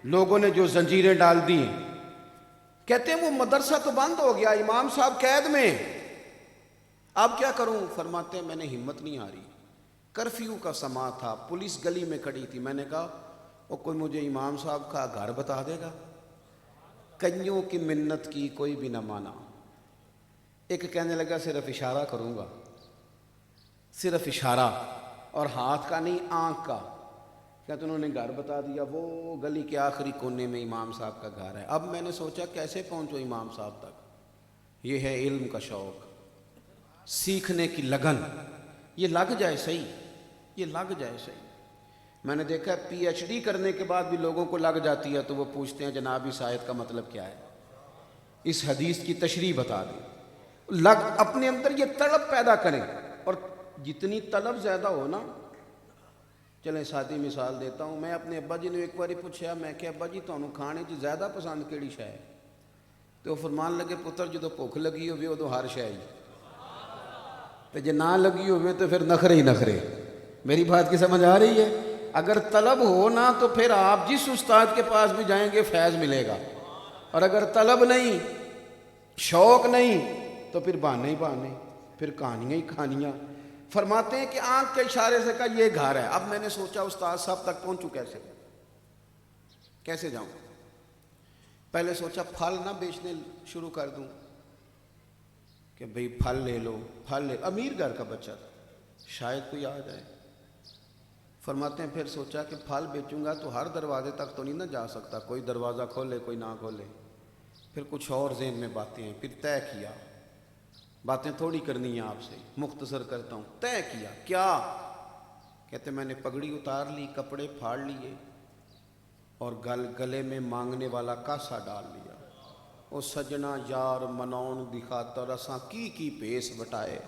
لوگوں نے جو زنجیریں ڈال دی ہیں، کہتے ہیں وہ مدرسہ تو بند ہو گیا، امام صاحب قید میں، اب کیا کروں؟ فرماتے ہیں میں نے ہمت نہیں آ رہی، کرفیو کا سما تھا، پولیس گلی میں کھڑی تھی، میں نے کہا وہ کوئی مجھے امام صاحب کا گھر بتا دے گا؟ کئیوں کی منت کی، کوئی بھی نہ مانا۔ ایک کہنے لگا صرف اشارہ کروں گا، صرف اشارہ، اور ہاتھ کا نہیں، آنکھ کا۔ کہتے انہوں نے گھر بتا دیا، وہ گلی کے آخری کونے میں امام صاحب کا گھر ہے۔ اب میں نے سوچا کیسے پہنچوں امام صاحب تک؟ یہ ہے علم کا شوق، سیکھنے کی لگن، یہ لگ جائے صحیح، یہ لگ جائے صحیح۔ میں نے دیکھا پی ایچ ڈی کرنے کے بعد بھی لوگوں کو لگ جاتی ہے، تو وہ پوچھتے ہیں جناب اس آیت کا مطلب کیا ہے، اس حدیث کی تشریح بتا دیں۔ اپنے اندر یہ طلب پیدا کریں، اور جتنی طلب زیادہ ہو نا، چلیں سادی مثال دیتا ہوں، میں اپنے ابا جی نے ایک باری پوچھا، میں کہ ابا جی تمہیں کھانے چ زیادہ پسند کیڑی شے ہے؟ تو وہ فرمان لگے پتر جدو بھوک لگی ہوئے ادو ہر شے ہی، تو جے نہ لگی ہوئے تو پھر نخرے ہی نخرے۔ میری بات کی سمجھ آ رہی ہے؟ اگر طلب ہو نا تو پھر آپ جس استاد کے پاس بھی جائیں گے فیض ملے گا، اور اگر طلب نہیں، شوق نہیں، تو پھر بہانے ہی بہانے، پھر کہانیاں ہی کہانیاں۔ فرماتے ہیں کہ آنکھ کے اشارے سے کہا یہ گھر ہے۔ اب میں نے سوچا استاد صاحب تک پہنچوں کیسے جاؤں؟ پہلے سوچا پھل نہ بیچنے شروع کر دوں کہ بھئی پھل لے لو، پھل لے، امیر گھر کا بچہ تھا، شاید کوئی آ جائے۔ فرماتے ہیں پھر سوچا کہ پھل بیچوں گا تو ہر دروازے تک تو نہیں نہ جا سکتا، کوئی دروازہ کھولے کوئی نہ کھولے۔ پھر کچھ اور ذہن میں باتیں ہیں، پھر طے کیا، باتیں تھوڑی کرنی ہیں آپ سے، مختصر کرتا ہوں۔ طے کیا کیا؟ کہتے میں نے پگڑی اتار لی، کپڑے پھاڑ لیے، اور گلے میں مانگنے والا کاسا ڈال لیا۔ او سجنا یار مناؤن دی خاطر اساں کی پیس بٹائے۔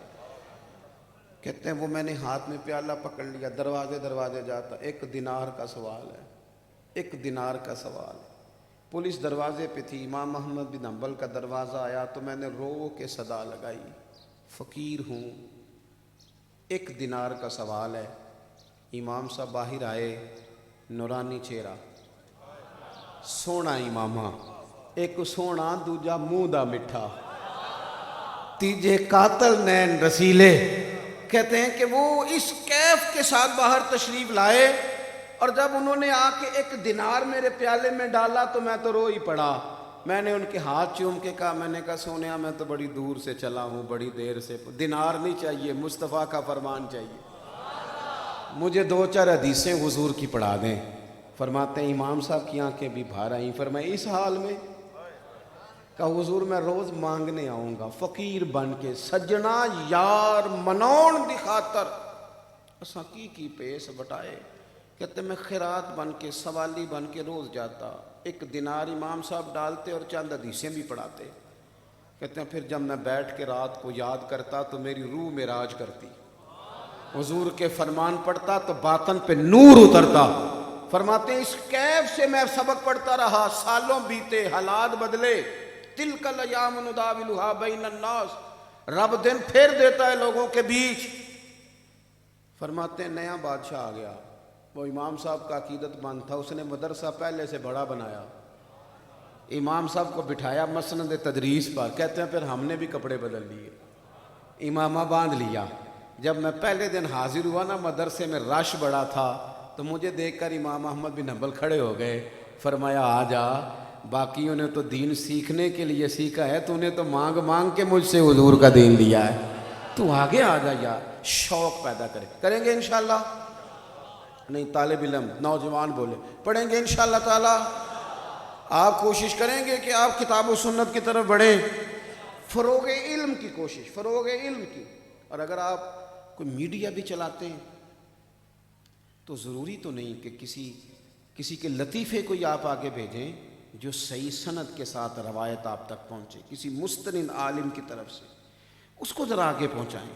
کہتے ہیں وہ میں نے ہاتھ میں پیالہ پکڑ لیا، دروازے جاتا، 1 دینار کا سوال ہے، 1 دینار کا سوال ہے۔ پولیس دروازے پہ تھی، امام احمد بن حنبل کا دروازہ آیا تو میں نے رو کے صدا لگائی، فقیر ہوں، 1 دینار کا سوال ہے۔ امام صاحب باہر آئے، نورانی چہرہ، سونا امامہ، ایک سونا دوجا منہ دا مٹھا، تیجے قاتل نین رسیلے۔ کہتے ہیں کہ وہ اس کیف کے ساتھ باہر تشریف لائے، اور جب انہوں نے آ کے 1 دینار میرے پیالے میں ڈالا تو میں تو رو ہی پڑا۔ میں نے ان کے ہاتھ چوم کے کہا، میں نے کہا سونیا میں تو بڑی دور سے چلا ہوں، بڑی دیر سے، دینار نہیں چاہیے، مصطفیٰ کا فرمان چاہیے، مجھے 2-4 حدیثیں حضور کی پڑھا دیں۔ فرماتے ہیں امام صاحب کی آنکھیں بھی بھر آئیں۔ فرمایا اس حال میں؟ کہا حضور میں روز مانگنے آؤں گا فقیر بن کے، سجنا یار منون دی خاطر اساں کی پیس بٹائے۔ کہتے میں خیرات بن کے، سوالی بن کے روز جاتا، 1 دینار امام صاحب ڈالتے اور چند حدیثیں بھی پڑھاتے۔ کہتے ہیں پھر جب میں بیٹھ کے رات کو یاد کرتا تو میری روح معراج کرتی، حضور کے فرمان پڑھتا تو باطن پہ نور اترتا۔ فرماتے ہیں اس کیف سے میں سبق پڑھتا رہا، سالوں بیتے، حالات بدلے، تلک الایام نداولھا بین الناس، رب دن پھیر دیتا ہے لوگوں کے بیچ۔ فرماتے ہیں نیا بادشاہ آ گیا، وہ امام صاحب کا عقیدت مند تھا، اس نے مدرسہ پہلے سے بڑا بنایا، امام صاحب کو بٹھایا مسند تدریس پر۔ کہتے ہیں پھر ہم نے بھی کپڑے بدل لیے، امامہ باندھ لیا۔ جب میں پہلے دن حاضر ہوا نا مدرسے میں رش بڑا تھا، تو مجھے دیکھ کر امام احمد بن حنبل کھڑے ہو گئے۔ فرمایا آ جا، باقیوں نے تو دین سیکھنے کے لیے سیکھا ہے، تو نے تو مانگ مانگ کے مجھ سے حضور کا دین لیا ہے، تو آگے آ جا یار، شوق پیدا کریں گے انشاءاللہ؟ نہیں طالب علم نوجوان بولے پڑھیں گے انشاءاللہ تعالی؟ آپ کوشش کریں گے کہ آپ کتاب و سنت کی طرف بڑھیں، فروغ علم کی کوشش، فروغ علم کی۔ اور اگر آپ کوئی میڈیا بھی چلاتے ہیں تو ضروری تو نہیں کہ کسی کے لطیفے کو ہی آپ آگے بھیجیں، جو صحیح سند کے ساتھ روایت آپ تک پہنچے، کسی مستند عالم کی طرف سے، اس کو ذرا آگے پہنچائیں،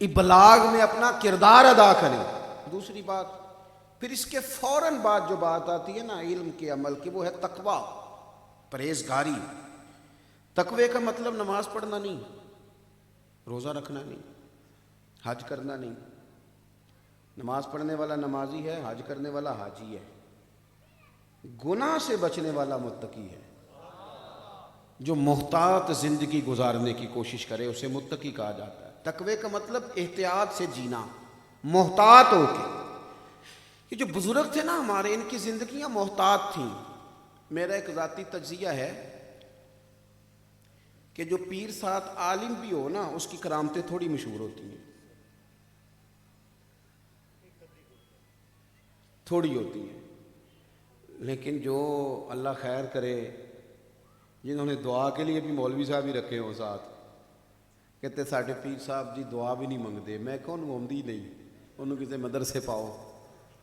ابلاغ میں اپنا کردار ادا کریں۔ دوسری بات، پھر اس کے فوراً بعد جو بات آتی ہے نا علم کے عمل کی، وہ ہے تقویٰ، پرہیزگاری۔ تقوی کا مطلب نماز پڑھنا نہیں، روزہ رکھنا نہیں، حج کرنا نہیں۔ نماز پڑھنے والا نمازی ہے، حج کرنے والا حاجی ہے۔ گناہ سے بچنے والا متقی ہے. جو محتاط زندگی گزارنے کی کوشش کرے اسے متقی کہا جاتا ہے. تقوی کا مطلب احتیاط سے جینا، محتاط ہو کے. یہ جو بزرگ تھے نا ہمارے، ان کی زندگیاں محتاط تھیں. میرا ایک ذاتی تجزیہ ہے کہ جو پیر ساتھ عالم بھی ہو نا، اس کی کرامتیں تھوڑی مشہور ہوتی ہیں، تھوڑی ہوتی ہیں. لیکن جو اللہ خیر کرے، جنہوں نے دعا کے لیے بھی مولوی صاحب ہی رکھے ہو ساتھ، کہتے ساڈے پیر صاحب جی دعا بھی نہیں منگتے. میں کہوں آمدی نہیں، انہوں کسی مدرسے پاؤ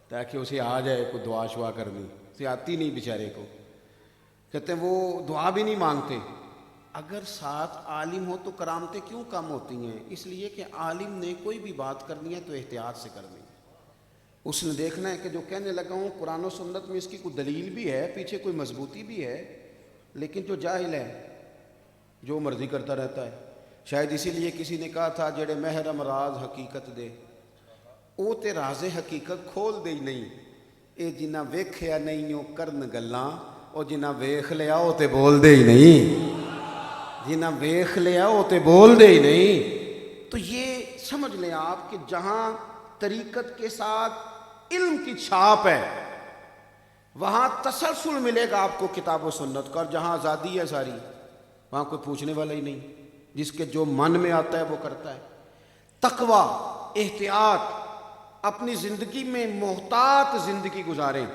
تاکہ اسے آ جائے کوئی دعا شعا کرنی. اسے آتی نہیں بیچارے کو. کہتے ہیں وہ دعا بھی نہیں مانگتے. اگر ساتھ عالم ہو تو کرامتیں کیوں کم ہوتی ہیں؟ اس لیے کہ عالم نے کوئی بھی بات کرنی ہے تو احتیاط سے کرنی ہے. اس نے دیکھنا ہے کہ جو کہنے لگا ہوں قرآن و سنت میں اس کی کوئی دلیل بھی ہے، پیچھے کوئی مضبوطی بھی ہے. لیکن جو جاہل ہے جو مرضی کرتا رہتا ہے. شاید اسی لیے کسی نے کہا تھا جڑے محرم راز حقیقت دے او تے راز حقیقت کھول دے ہی نہیں. اے جنہ ویکھیا نہیں او کرن گلاں، او جنہ ویکھ لیا او تے بول دے ہی نہیں. جنہ ویکھ لیا او تے بول دے ہی نہیں. تو یہ سمجھ لیں آپ کہ جہاں طریقت کے ساتھ علم کی چھاپ ہے وہاں تسلسل ملے گا آپ کو کتاب و سنت کا. اور جہاں آزادی ہے ساری، وہاں کوئی پوچھنے والا ہی نہیں. جس کے جو من میں آتا ہے وہ کرتا ہے. تقوی، احتیاط، اپنی زندگی میں محتاط زندگی گزاریں.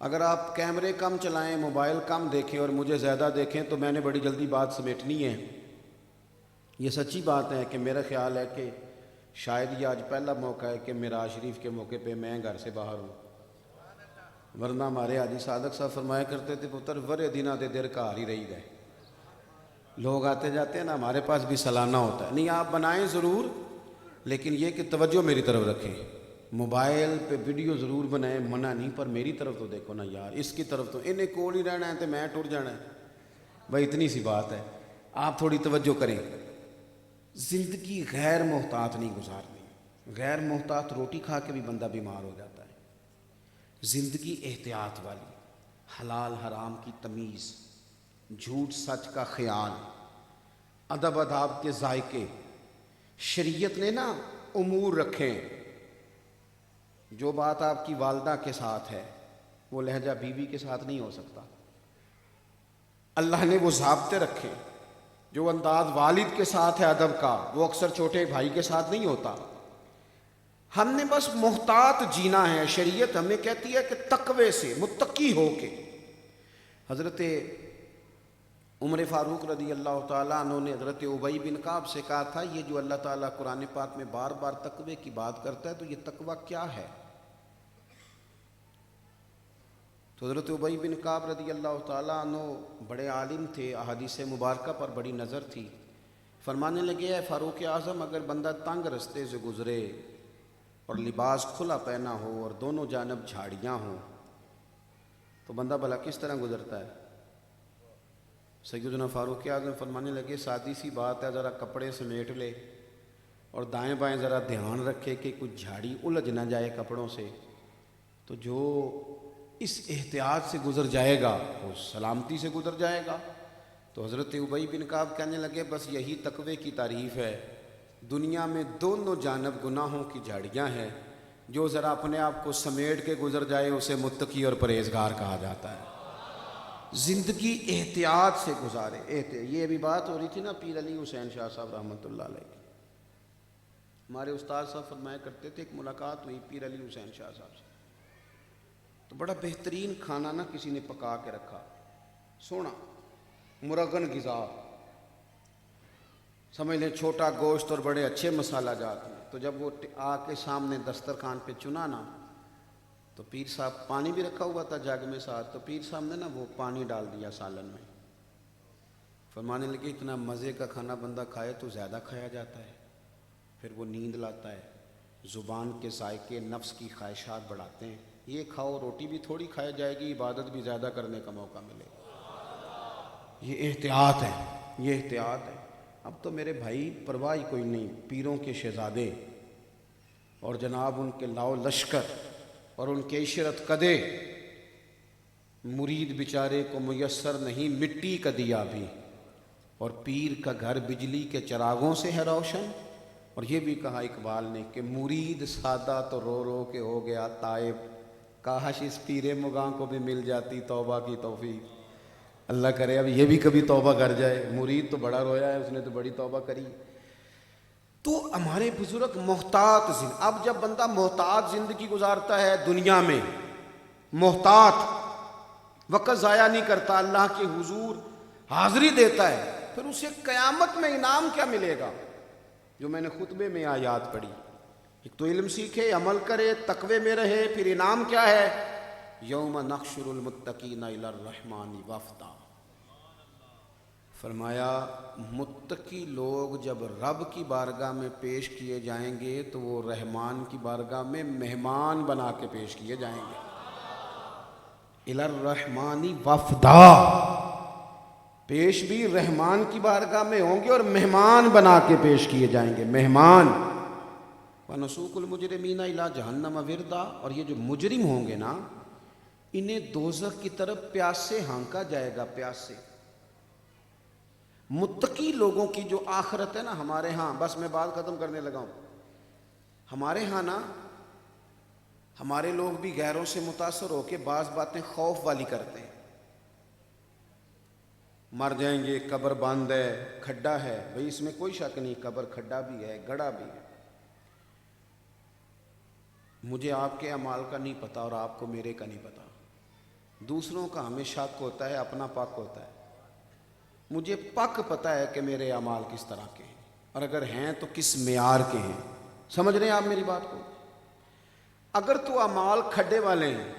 اگر آپ کیمرے کم چلائیں، موبائل کم دیکھیں اور مجھے زیادہ دیکھیں تو میں نے بڑی جلدی بات سمیٹنی ہے. یہ سچی بات ہے کہ میرا خیال ہے کہ شاید یہ آج پہلا موقع ہے کہ معراج شریف کے موقع پہ میں گھر سے باہر ہوں. ورنہ ہمارے حاجی صادق صاحب فرمایا کرتے تھے پتر ورے دنہ دے دیر کار ہی رہی گئے. لوگ آتے جاتے ہیں نا، ہمارے پاس بھی سالانہ ہوتا ہے. نہیں آپ بنائیں ضرور، لیکن یہ کہ توجہ میری طرف رکھیں. موبائل پہ ویڈیو ضرور بنائیں، منع نہیں، پر میری طرف تو دیکھو نا یار. اس کی طرف تو انہیں کول ہی رہنا ہے تو میں ٹر جانا ہے. بھائی اتنی سی بات ہے، آپ تھوڑی توجہ کریں. زندگی غیر محتاط نہیں گزارنی. غیر محتاط روٹی کھا کے بھی بندہ بیمار ہو جاتا ہے. زندگی احتیاط والی، حلال حرام کی تمیز، جھوٹ سچ کا خیال، ادب آداب کے ذائقے. شریعت نے نا امور رکھیں. جو بات آپ کی والدہ کے ساتھ ہے وہ لہجہ بیوی کے ساتھ نہیں ہو سکتا. اللہ نے وہ ضابطے رکھے. جو انداز والد کے ساتھ ہے ادب کا، وہ اکثر چھوٹے بھائی کے ساتھ نہیں ہوتا. ہم نے بس محتاط جینا ہے. شریعت ہمیں کہتی ہے کہ تقوی سے، متقی ہو کے. حضرت عمر فاروق رضی اللہ تعالیٰ عنہ نے حضرت ابی بن کعب سے کہا تھا یہ جو اللہ تعالیٰ قرآن پاک میں بار بار تقوی کی بات کرتا ہے تو یہ تقوی کیا ہے؟ تو حضرت ابی بن کعب رضی اللہ تعالیٰ عنہ بڑے عالم تھے، احادیث مبارکہ پر بڑی نظر تھی. فرمانے لگے اے فاروق اعظم، اگر بندہ تنگ رستے سے گزرے اور لباس کھلا پہنا ہو اور دونوں جانب جھاڑیاں ہوں تو بندہ بھلا کس طرح گزرتا ہے؟ سیدنا فاروق اعظم فرمانے لگے سادی سی بات ہے، ذرا کپڑے سمیٹ لے اور دائیں بائیں ذرا دھیان رکھے کہ کچھ جھاڑی الجھ نہ جائے کپڑوں سے. تو جو اس احتیاط سے گزر جائے گا وہ سلامتی سے گزر جائے گا. تو حضرت ابی بن کعب کہنے لگے بس یہی تقوی کی تعریف ہے. دنیا میں دونوں جانب گناہوں کی جھاڑیاں ہیں. جو ذرا اپنے آپ کو سمیٹ کے گزر جائے اسے متقی اور پرہیزگار کہا جاتا ہے. زندگی احتیاط سے گزارے. یہ بھی بات ہو رہی تھی نا پیر علی حسین شاہ صاحب رحمۃ اللہ علیہ کی. ہمارے استاد صاحب فرمایا کرتے تھے ایک ملاقات ہوئی پیر علی حسین شاہ صاحب سے، تو بڑا بہترین کھانا نا کسی نے پکا کے رکھا، سونا مرغن غذا، سمجھ لیں چھوٹا گوشت اور بڑے اچھے مسالہ جات ہیں. تو جب وہ آ کے سامنے دسترخوان پہ چنا نا تو پیر صاحب، پانی بھی رکھا ہوا تھا جگ میں ساتھ، تو پیر صاحب نے نا وہ پانی ڈال دیا سالن میں. فرمانے لگے اتنا مزے کا کھانا بندہ کھائے تو زیادہ کھایا جاتا ہے، پھر وہ نیند لاتا ہے. زبان کے ذائقے نفس کی خواہشات بڑھاتے ہیں. یہ کھاؤ، روٹی بھی تھوڑی کھائی جائے گی، عبادت بھی زیادہ کرنے کا موقع ملے گا. یہ احتیاط ہے، یہ احتیاط ہے. اب تو میرے بھائی پرواہ ہی کوئی نہیں. پیروں کے شہزادے اور جناب ان کے لاؤ لشکر اور ان کے عشرت قدے مرید بیچارے کو میسر نہیں مٹی کا دیا بھی، اور پیر کا گھر بجلی کے چراغوں سے ہے روشن۔ اور یہ بھی کہا اقبال نے کہ مرید سادہ تو رو رو کے ہو گیا تائب، کاش اس پیر مغاں کو بھی مل جاتی توبہ کی توفیق۔ اللہ کرے اب یہ بھی کبھی توبہ کر جائے، مرید تو بڑا رویا ہے، اس نے تو بڑی توبہ کری۔ تو ہمارے بزرگ محتاط اب جب بندہ محتاط زندگی گزارتا ہے دنیا میں، محتاط وقت ضائع نہیں کرتا، اللہ کے حضور حاضری دیتا ہے، پھر اسے قیامت میں انعام کیا ملے گا؟ جو میں نے خطبے میں آیات پڑھی، ایک تو علم سیکھے، عمل کرے، تقوی میں رہے، پھر انعام کیا ہے؟ یوم نحشر المتقین الی الرحمن وفدا۔ فرمایا متقی لوگ جب رب کی بارگاہ میں پیش کیے جائیں گے تو وہ رحمان کی بارگاہ میں مہمان بنا کے پیش کیے جائیں گے۔ الی الرحمن وفدا، پیش بھی رحمان کی بارگاہ میں ہوں گے اور مہمان بنا کے پیش کیے جائیں گے، مہمان۔ وَنَسُوقُ الْمُجْرِمِينَ إِلَىٰ جَهَنَّمَ وِرْدًا، اور یہ جو مجرم ہوں گے نا، انہیں دوزخ کی طرف پیاس سے ہانکا جائے گا، پیاس سے۔ متقی لوگوں کی جو آخرت ہے نا ہمارے ہاں، بس میں بات ختم کرنے لگا ہوں، ہمارے ہاں نا ہمارے لوگ بھی غیروں سے متاثر ہو کے بعض باتیں خوف والی کرتے ہیں۔ مر جائیں گے، قبر بند ہے، کھڈا ہے، بھئی اس میں کوئی شک نہیں، قبر کھڈا بھی ہے، گڑھا بھی ہے۔ مجھے آپ کے اعمال کا نہیں پتہ اور آپ کو میرے کا نہیں پتہ، دوسروں کا ہمیں شک ہوتا ہے، اپنا پاک ہوتا ہے۔ مجھے پاک پتہ ہے کہ میرے اعمال کس طرح کے ہیں، اور اگر ہیں تو کس معیار کے ہیں۔ سمجھ رہے ہیں آپ میری بات کو؟ اگر تو اعمال کھڈے والے ہیں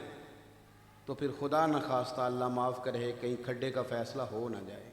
تو پھر خدا نخواستہ اللہ معاف کرے کہیں کھڈے کا فیصلہ ہو نہ جائے۔